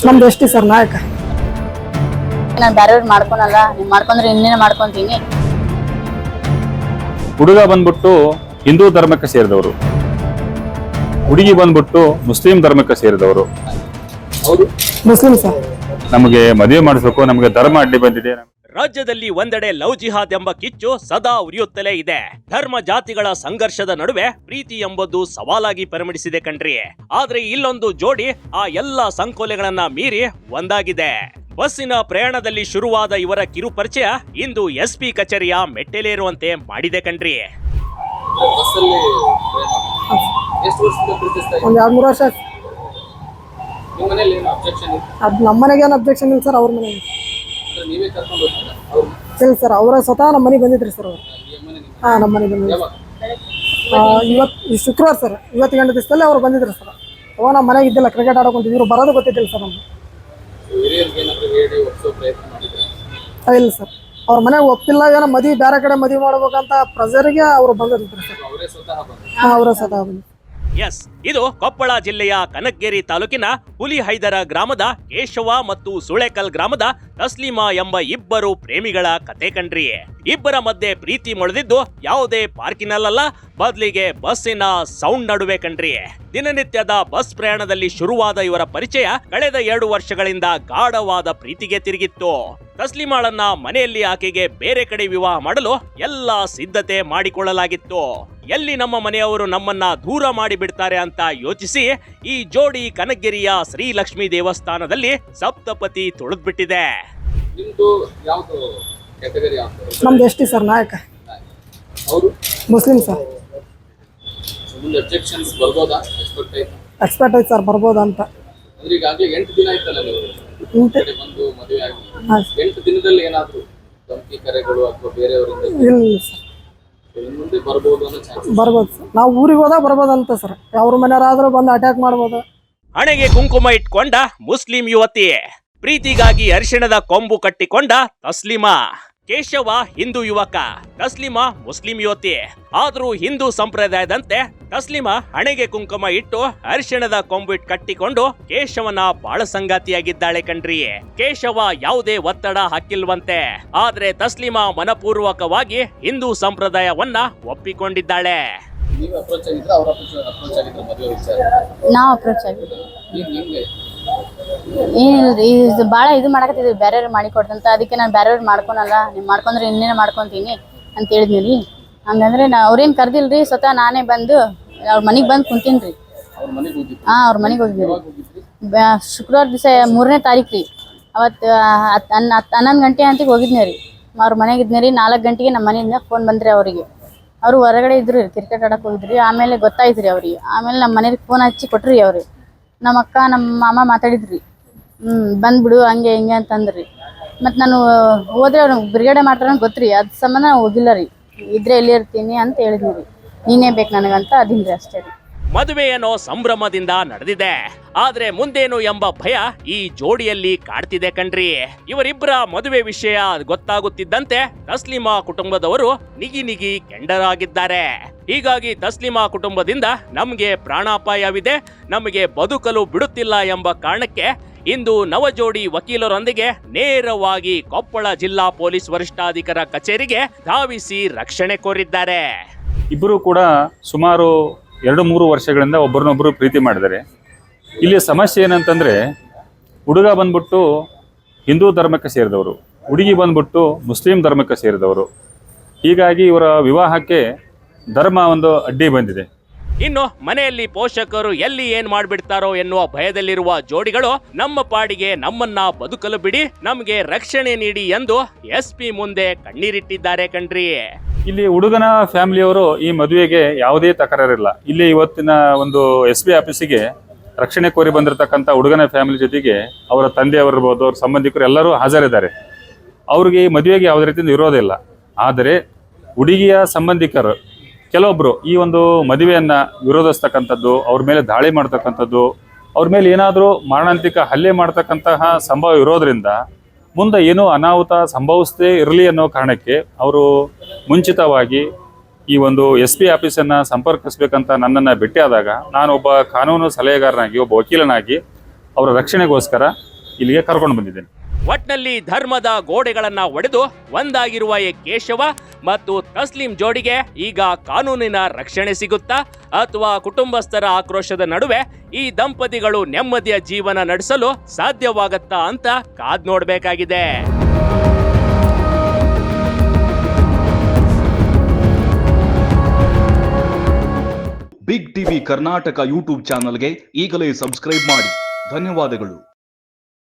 ನಮ್ದು ಎಷ್ಟಿ ಸರ್ ನಾಯಕ. ನಾನು ಬೇರೆಯವ್ರು ಮಾಡ್ಕೊಳಲ್ಲ, ನೀವು ಮಾಡ್ಕೊಂಡ್ರೆ ಇನ್ನೇನು ಮಾಡ್ಕೊಂತೀನಿ. ಹುಡುಗ ಬಂದ್ಬಿಟ್ಟು ಹಿಂದೂ ಧರ್ಮಕ್ಕೆ ಸೇರಿದವರು, ಹುಡುಗಿ ಬಂದ್ಬಿಟ್ಟು ಮುಸ್ಲಿಂ ಧರ್ಮಕ್ಕೆ ಸೇರಿದವರು. Muslim sir. ನಮಗೆ ಮದುವೆ ಮಾಡಿಸ್ಬೇಕು, ನಮಗೆ ಧರ್ಮ ಅಡ್ಡಿ ಬಂದಿದೆ. ರಾಜ್ಯದಲ್ಲಿ ಒಂದೆಡೆ ಲವ್ ಜಿಹಾದ್ ಎಂಬ ಕಿಚ್ಚು ಸದಾ ಉರಿಯುತ್ತಲೇ ಇದೆ. ಧರ್ಮ ಜಾತಿಗಳ ಸಂಘರ್ಷದ ನಡುವೆ ಪ್ರೀತಿ ಎಂಬುದು ಸವಾಲಾಗಿ ಪರಿಣಮಿಸಿದೆ ಕಣ್ರಿ. ಆದ್ರೆ ಇಲ್ಲೊಂದು ಜೋಡಿ ಆ ಎಲ್ಲಾ ಸಂಕೋಲೆಗಳನ್ನ ಮೀರಿ ಒಂದಾಗಿದೆ. ಬಸ್ಸಿನ ಪ್ರಯಾಣದಲ್ಲಿ ಶುರುವಾದ ಇವರ ಕಿರು ಪರಿಚಯ ಇಂದು SP ಕಚೇರಿಯ ಮೆಟ್ಟಲೇರುವಂತೆ ಮಾಡಿದೆ ಕಣ್ರಿ. ಒಂದು 2-3 ವರ್ಷ. ಅದು ನಮ್ಮ ಮನೆಗೆ ಏನು ಅಬ್ಜೆಕ್ಷನ್ ಇಲ್ಲ ಸರ್, ಅವ್ರ ಮನೆಗೆ ಇಲ್ಲ ಸರ್. ಅವರ ಸ್ವತಃ ನಮ್ಮ ಮನೆಗೆ ಬಂದಿದ್ರಿ ಸರ್ ಅವರು. ಹಾಂ, ನಮ್ಮ ಮನೆಗೆ ಬಂದಿದ್ರು ಇವತ್ತು ಶುಕ್ರವಾರ ಸರ್. ಇವತ್ತು ಗಂಟೆ ದಿವಸದಲ್ಲಿ ಅವ್ರು ಬಂದಿದ್ರು ಸರ್. ಅವ ನಮ್ಮ ಮನೆಗೆ ಇದ್ದಿಲ್ಲ, ಕ್ರಿಕೆಟ್ ಆಡೋಕೊಂತಿದ್ರು, ಬರೋದು ಗೊತ್ತಿದ್ದಿಲ್ಲ ಸರ್ ನಮ್ಗೆ. ಇಲ್ಲ ಸರ್, ಅವ್ರ ಮನೆಗೆ ಒಪ್ಪಿಲ್ಲ, ಏನೋ ಮದುವೆ ಬೇರೆ ಕಡೆ ಮದುವೆ ಮಾಡ್ಬೇಕಂತ ಪ್ರೆಸರಿಗೆ ಅವರು ಬಂದಿದ್ರು ಸರ್. ಹಾಂ, ಅವರೇ ಸ್ವತಃ ಬಂದು. ಎಸ್, ಇದು ಕೊಪ್ಪಳ ಜಿಲ್ಲೆಯ ಕನಕಗೇರಿ ತಾಲೂಕಿನ ಹುಲಿಹೈದರ ಗ್ರಾಮದ ಕೇಶವ ಮತ್ತು ಸುಳೆಕಲ್ ಗ್ರಾಮದ ತಸ್ಲೀಮಾ ಎಂಬ ಇಬ್ಬರು ಪ್ರೇಮಿಗಳ ಕತೆ ಕಣ್ರಿ. ಇಬ್ಬರ ಮಧ್ಯೆ ಪ್ರೀತಿ ಮೊಳೆದಿದ್ದು ಯಾವುದೇ ಪಾರ್ಕಿನಲ್ಲ, ಬದಲಿಗೆ ಬಸ್ಸಿನ ಸೌಂಡ್ ನಡುವೆ ಕಣ್ರಿ. ದಿನನಿತ್ಯದ ಬಸ್ ಪ್ರಯಾಣದಲ್ಲಿ ಶುರುವಾದ ಇವರ ಪರಿಚಯ ಕಳೆದ 2 ವರ್ಷಗಳಿಂದ ಗಾಢವಾದ ಪ್ರೀತಿಗೆ ತಿರುಗಿತ್ತು. ತಸ್ಲೀಮಾಳನ್ನ ಮನೆಯಲ್ಲಿ ಆಕೆಗೆ ಬೇರೆ ಕಡೆ ವಿವಾಹ ಮಾಡಲು ಎಲ್ಲಾ ಸಿದ್ಧತೆ ಮಾಡಿಕೊಳ್ಳಲಾಗಿತ್ತು. ಎಲ್ಲಿ ನಮ್ಮ ಮನೆಯವರು ನಮ್ಮನ್ನ ದೂರ ಮಾಡಿ ಬಿಡ್ತಾರೆ ಅಂತ ಯೋಚಿಸಿ ಈ ಜೋಡಿ ಕನಕಗಿರಿಯ ಶ್ರೀಲಕ್ಷ್ಮಿ ದೇವಸ್ಥಾನದಲ್ಲಿ ಸಪ್ತಪತಿ ತುಳಿದ್ಬಿಟ್ಟಿದೆ. ನಮ್ದು ಎಷ್ಟಿ ಸರ್ ನಾಯಕ. Muslim sir. ಎಕ್ಸ್ಪೆಕ್ಟ್ ಐತೆ ಸರ್, ಬರ್ಬೋದು ಅಂತ. ಬರ್ಬೋದು ಸರ್, ನಾವು ಊರಿಗೆ ಹೋದಾಗ ಬರ್ಬೋದಂತ ಸರ್. ಅವ್ರ ಮನೆಯವರಾದ್ರೂ ಬಂದು ಅಟ್ಯಾಕ್ ಮಾಡ್ಬೋದು. ಹಣೆಗೆ ಕುಂಕುಮ ಇಟ್ಕೊಂಡ ಮುಸ್ಲಿಂ ಯುವತಿ, ಪ್ರೀತಿಗಾಗಿ ಅರಿಶಿಣದ ಕೊಂಬು ಕಟ್ಟಿಕೊಂಡ ತಸ್ಲೀಮಾ. ಕೇಶವ ಹಿಂದೂ ಯುವಕ, ತಸ್ಲೀಮಾ ಮುಸ್ಲಿಂ ಯುವತಿ. ಆದ್ರೂ ಹಿಂದೂ ಸಂಪ್ರದಾಯದಂತೆ ತಸ್ಲೀಮಾ ಹಣೆಗೆ ಕುಂಕುಮ ಇಟ್ಟು ಅರಿಶಿಣದ ಕೊಂಬು ಕಟ್ಟಿಕೊಂಡು ಕೇಶವನ ಬಾಳ ಸಂಗಾತಿಯಾಗಿದ್ದಾಳೆ ಕಣ್ರಿ. ಕೇಶವ ಯಾವುದೇ ಒತ್ತಡ ಹಾಕಿಲ್ವಂತೆ, ಆದ್ರೆ ತಸ್ಲೀಮಾ ಮನಪೂರ್ವಕವಾಗಿ ಹಿಂದೂ ಸಂಪ್ರದಾಯವನ್ನ ಒಪ್ಪಿಕೊಂಡಿದ್ದಾಳೆ. ನಾವು ಅಪ್ರೋಚ್ ಆಗಿದ್ವಿ. ಏನಿಲ್ರಿ, ಇದು ಭಾಳ ಇದು ಮಾಡಕತ್ತಿದ್ವಿ, ಬೇರೆಯವ್ರು ಮಾಡಿಕೊಡ್ತಂತ. ಅದಕ್ಕೆ ನಾನು ಬೇರೆಯವ್ರು ಮಾಡ್ಕೊಳಲ್ಲ, ನೀವು ಮಾಡ್ಕೊಂಡ್ರೆ ಇನ್ನೇನು ಮಾಡ್ಕೊತೀನಿ ಅಂತ ಹೇಳಿದ್ನಿ. ಹಂಗಂದ್ರೆ ಅವ್ರೇನು ಕರ್ದಿಲ್ರಿ, ಸ್ವತಃ ನಾನೇ ಬಂದು ಅವ್ರ ಮನೆಗೆ ಬಂದು ಕುಂತೀನಿ ರೀ. ಹಾಂ, ಅವ್ರ ಮನೆಗೆ ಹೋಗಿದ್ವಿ ಶುಕ್ರವಾರ ದಿವಸ 3ನೇ ತಾರೀಕು ರೀ. ಅವತ್ತು 11 ಗಂಟೆ ಅಂತಿಗೆ ಹೋಗಿದ್ನಿ ರೀ. ಅವ್ರ ಮನೆಗೆ ಇದ್ನಿ ರೀ. 4 ಗಂಟೆಗೆ ನಮ್ಮ ಮನೆಯಿಂದ ಫೋನ್ ಬಂದ್ರಿ ಅವರಿಗೆ. ಅವರು ಹೊರಗಡೆ ಇದ್ರು ರೀ, ಕ್ರಿಕೆಟ್ ಆಡಕ್ಕೆ ಹೋಗಿದ್ರಿ. ಆಮೇಲೆ ಗೊತ್ತಾಯ್ತು ರೀ ಅವ್ರಿಗೆ. ಆಮೇಲೆ ನಮ್ಮ ಮನೆಗೆ ಫೋನ್ ಹಚ್ಚಿ ಕೊಟ್ರಿ ಅವ್ರಿಗೆ. ನಮ್ಮ ಅಕ್ಕ ನಮ್ಮ ಮಾಮ ಮಾತಾಡಿದ್ರಿ, ಬಂದ್ಬಿಡು ಹಂಗೆ ಹಿಂಗೆ ಅಂತಂದ್ರಿ. ಮತ್ತು ನಾನು ಹೋದ್ರೆ ಅವ್ರು ಬಿಡುಗಡೆ ಮಾಡ್ತಾರೆ ಗೊತ್ತ್ರಿ, ಅದ್ರ ಸಂಬಂಧ ನಾನು ಹೋಗಿಲ್ಲ ರೀ. ಇದ್ರೆ ಎಲ್ಲಿ ಇರ್ತೀನಿ ಅಂತ ಹೇಳಿದ್ನಿ ರೀ. ನೀನೇ ಬೇಕು ನನಗಂತ ಅದಿನ್ರಿ, ಅಷ್ಟೇ ರೀ. ಮದುವೆಯೇನೋ ಸಂಭ್ರಮದಿಂದ ನಡೆದಿದೆ, ಆದ್ರೆ ಮುಂದೇನು ಎಂಬ ಭಯ ಈ ಜೋಡಿಯಲ್ಲಿ ಕಾಡ್ತಿದೆ ಕಣ್ರಿ. ಇವರಿಬ್ಬರ ಮದುವೆ ವಿಷಯ ಗೊತ್ತಾಗುತ್ತಿದ್ದಂತೆ ತಸ್ಲೀಮಾ ಕುಟುಂಬದವರು ನಿಗಿ ಕೆಂಡರಾಗಿದ್ದಾರೆ. ಹೀಗಾಗಿ ತಸ್ಲೀಮಾ ಕುಟುಂಬದಿಂದ ನಮ್ಗೆ ಪ್ರಾಣಾಪಾಯವಿದೆ, ನಮಗೆ ಬದುಕಲು ಬಿಡುತ್ತಿಲ್ಲ ಎಂಬ ಕಾರಣಕ್ಕೆ ಇಂದು ನವಜೋಡಿ ವಕೀಲರೊಂದಿಗೆ ನೇರವಾಗಿ ಕೊಪ್ಪಳ ಜಿಲ್ಲಾ ಪೊಲೀಸ್ ವರಿಷ್ಠಾಧಿಕಾರ ಕಚೇರಿಗೆ ಧಾವಿಸಿ ರಕ್ಷಣೆ ಕೋರಿದ್ದಾರೆ. ಇಬ್ಬರು ಕೂಡ ಸುಮಾರು 2-3 ವರ್ಷಗಳಿಂದ ಒಬ್ಬರನ್ನೊಬ್ಬರು ಪ್ರೀತಿ ಮಾಡಿದ್ದಾರೆ. ಇಲ್ಲಿ ಸಮಸ್ಯೆ ಏನಂತಂದರೆ, ಹುಡುಗ ಬಂದ್ಬಿಟ್ಟು ಹಿಂದೂ ಧರ್ಮಕ್ಕೆ ಸೇರಿದವರು, ಹುಡುಗಿ ಬಂದ್ಬಿಟ್ಟು ಮುಸ್ಲಿಂ ಧರ್ಮಕ್ಕೆ ಸೇರಿದವರು. ಹೀಗಾಗಿ ಇವರ ವಿವಾಹಕ್ಕೆ ಧರ್ಮ ಒಂದು ಅಡ್ಡಿ ಬಂದಿದೆ. ಇನ್ನು ಮನೆಯಲ್ಲಿ ಪೋಷಕರು ಎಲ್ಲಿ ಏನ್ ಮಾಡ್ಬಿಡ್ತಾರೋ ಎನ್ನುವ ಭಯದಲ್ಲಿರುವ ಜೋಡಿಗಳು ನಮ್ಮ ಪಾಡಿಗೆ ನಮ್ಮನ್ನ ಬದುಕಲು ಬಿಡಿ, ನಮ್ಗೆ ರಕ್ಷಣೆ ನೀಡಿ ಎಂದು SP ಮುಂದೆ ಕಣ್ಣೀರಿಟ್ಟಿದ್ದಾರೆ ಕಣ್ರಿ. ಇಲ್ಲಿ ಹುಡುಗನ ಫ್ಯಾಮಿಲಿಯವರು ಈ ಮದುವೆಗೆ ಯಾವುದೇ ತಕರಾರಿಲ್ಲ. ಇಲ್ಲಿ ಇವತ್ತಿನ ಒಂದು SP ಆಫೀಸಿಗೆ ರಕ್ಷಣೆ ಕೋರಿ ಬಂದಿರತಕ್ಕಂಥ ಹುಡುಗನ ಫ್ಯಾಮಿಲಿ ಜೊತೆಗೆ ಅವರ ತಂದೆಯವರಿರ್ಬೋದು, ಅವ್ರ ಸಂಬಂಧಿಕರು ಎಲ್ಲರೂ ಹಾಜರಿದ್ದಾರೆ. ಅವ್ರಿಗೆ ಈ ಮದುವೆಗೆ ಯಾವುದೇ ರೀತಿಯಿಂದ ವಿರೋಧ ಇಲ್ಲ. ಆದರೆ ಹುಡುಗಿಯ ಸಂಬಂಧಿಕರು ಕೆಲವೊಬ್ಬರು ಈ ಒಂದು ಮದುವೆಯನ್ನು ವಿರೋಧಿಸ್ತಕ್ಕಂಥದ್ದು, ಅವ್ರ ಮೇಲೆ ದಾಳಿ ಮಾಡ್ತಕ್ಕಂಥದ್ದು, ಅವ್ರ ಮೇಲೆ ಏನಾದರೂ ಮಾರಣಾಂತಿಕ ಹಲ್ಲೆ ಮಾಡ್ತಕ್ಕಂತಹ ಸಂಭವ ಇರೋದ್ರಿಂದ ಮುಂದೆ ಏನೋ ಅನಾಹುತ ಸಂಭವಿಸದೇ ಇರಲಿ ಅನ್ನೋ ಕಾರಣಕ್ಕೆ ಅವರು ಮುಂಚಿತವಾಗಿ ಈ ಒಂದು SP ಆಫೀಸನ್ನು ಸಂಪರ್ಕಿಸಬೇಕಂತ ನನ್ನನ್ನು ಭೇಟಿಯಾದಾಗ ನಾನು ಒಬ್ಬ ಕಾನೂನು ಸಲಹೆಗಾರನಾಗಿ, ಒಬ್ಬ ವಕೀಲನಾಗಿ ಅವರ ರಕ್ಷಣೆಗೋಸ್ಕರ ಇಲ್ಲಿಗೆ ಕರ್ಕೊಂಡು ಬಂದಿದ್ದೇನೆ. ಒಟ್ನಲ್ಲಿ ಧರ್ಮದ ಗೋಡೆಗಳನ್ನ ಒಡೆದು ಒಂದಾಗಿರುವ ಈ ಕೇಶವ ಮತ್ತು ತಸ್ಲಿಂ ಜೋಡಿಗೆ ಈಗ ಕಾನೂನಿನ ರಕ್ಷಣೆ ಸಿಗುತ್ತಾ ಅಥವಾ ಕುಟುಂಬಸ್ಥರ ಆಕ್ರೋಶದ ನಡುವೆ ಈ ದಂಪತಿಗಳು ನೆಮ್ಮದಿಯ ಜೀವನ ನಡೆಸಲು ಸಾಧ್ಯವಾಗತ್ತಾ ಅಂತ ಕಾದ್ ನೋಡ್ಬೇಕಾಗಿದೆ. ಬಿಗ್ ಟಿವಿ ಕರ್ನಾಟಕ ಯೂಟ್ಯೂಬ್ ಚಾನಲ್ಗೆ ಈಗಲೇ ಸಬ್ಸ್ಕ್ರೈಬ್ ಮಾಡಿ. ಧನ್ಯವಾದಗಳು.